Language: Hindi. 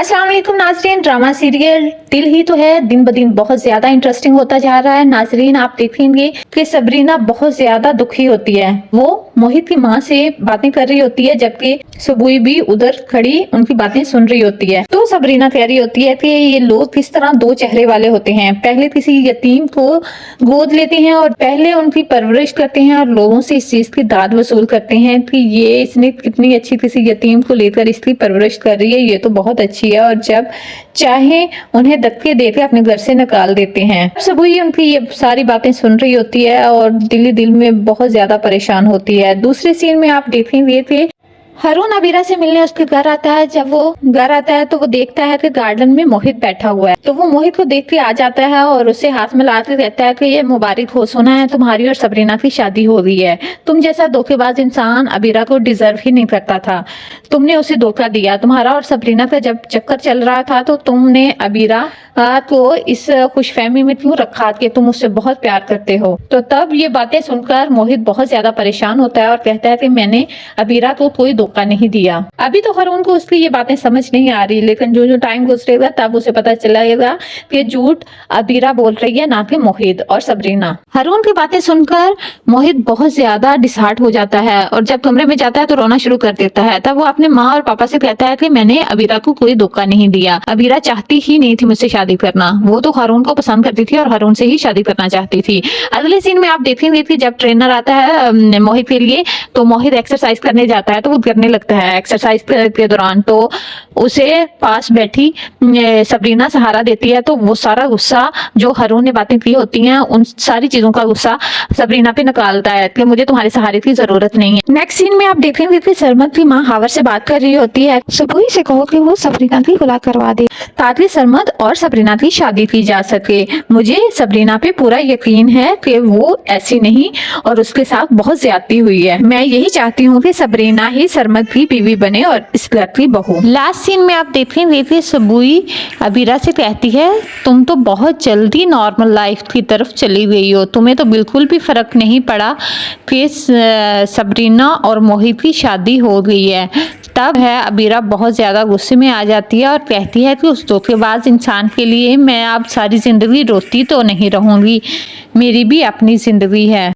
अस्सलाम वालेकुम नाज़रीन। ड्रामा सीरियल दिल ही तो है दिन ब दिन बहुत ज्यादा इंटरेस्टिंग होता जा रहा है। नाज़रीन आप देखेंगे कि सबरीना बहुत ज्यादा दुखी होती है। वो मोहित की माँ से बातें कर रही होती है, जबकि सुबुई भी उधर खड़ी उनकी बातें सुन रही होती है। तो सबरीना कह रही होती है कि ये लोग किस तरह दो चेहरे वाले होते हैं। पहले किसी यतीम को गोद लेते हैं और पहले उनकी परवरिश करते हैं और लोगों से इस चीज की दाद वसूल करते हैं कि ये इसने कितनी अच्छी किसी यतीम को लेकर इसकी परवरिश कर रही है, ये तो बहुत अच्छी है। और जब चाहे उन्हें धक्के देकर अपने घर से निकाल देते हैं। सुबुई उनकी ये सारी बातें सुन रही होती है और दिल ही दिल में बहुत ज्यादा परेशान होती है। दूसरे सीन में आप देखेंगे कि हारून अबीरा से मिलने उसके घर आता है। जब वो घर आता है तो वो देखता है कि गार्डन में मोहित बैठा हुआ है। तो वो मोहित को देख के आ जाता है और उसे हाथ में लाकर कहता है कि ये मुबारक हो, सुना है तुम्हारी और सबरीना की शादी हो गई है। तुम जैसा धोखेबाज इंसान अबीरा को डिजर्व ही नहीं करता था। तुमने उसे धोखा दिया। तुम्हारा और सबरीना का जब चक्कर चल रहा था तो तुमने अबीरा को इस खुशफहमी में क्यों रखा कि तुम उससे बहुत प्यार करते हो। तो तब ये बातें सुनकर मोहित बहुत ज्यादा परेशान होता है और कहता है कि मैंने अबीरा को कोई धोखा नहीं दिया। अभी तो हारून को उसकी ये बातें समझ नहीं आ रही, लेकिन जो जो टाइम गुजरेगा तब उसे पता चलेगा कि झूठ अबीरा बोल रही है, ना कि मोहित और सबरीना। हारून की बातें सुनकर मोहित बहुत ज्यादा डिसहार्ट हो जाता है और जब कमरे में जाता है तो रोना शुरू कर देता है। तब वो अपने माँ और पापा से कहता है कि मैंने अबीरा को कोई धोखा नहीं दिया। अबीरा चाहती ही नहीं थी मुझसे शादी करना। वो तो हारून को पसंद करती थी और हारून से ही शादी करना चाहती थी। अगले सीन में आप देखेंगे कि जब ट्रेनर आता है मोहित के लिए, तो मोहित एक्सरसाइज करने जाता है तो वो करने लगता है। एक्सरसाइज के दौरान तो उसे पास बैठी सबरीना सहारा देती है। तो वो सारा गुस्सा जो हारून ने बातें की होती हैं, उन सारी चीजों का गुस्सा सबरीना पे निकालता है कि मुझे तुम्हारे सहारे की जरूरत नहीं है। नेक्स्ट सीन में आप देखेंगे कि सरमद की माँ हावर से बात कर रही होती है। सुबुई से कहो कि वो सबरीना की खुला करवा दे ताकि सरमद और सबरीना की शादी की जा सके। मुझे सबरीना पे पूरा यकीन है कि वो ऐसी नहीं और उसके साथ बहुत ज्यादती हुई है। मैं यही चाहती हूँ कि सबरीना ही सरमद की बीवी बने और इस घर की बहू। लास्ट सीन में आप देखेंगे सुबुई अबीरा से कहती है तुम तो बहुत जल्दी नॉर्मल लाइफ की तरफ चली गई हो। तुम्हें तो बिल्कुल भी फर्क नहीं पड़ा कि सबरीना और मोहित की शादी हो गई है। तब है अबीरा बहुत ज़्यादा गुस्से में आ जाती है और कहती है कि उस धोखेबाज इंसान के लिए मैं अब सारी ज़िंदगी रोती तो नहीं रहूँगी, मेरी भी अपनी ज़िंदगी है।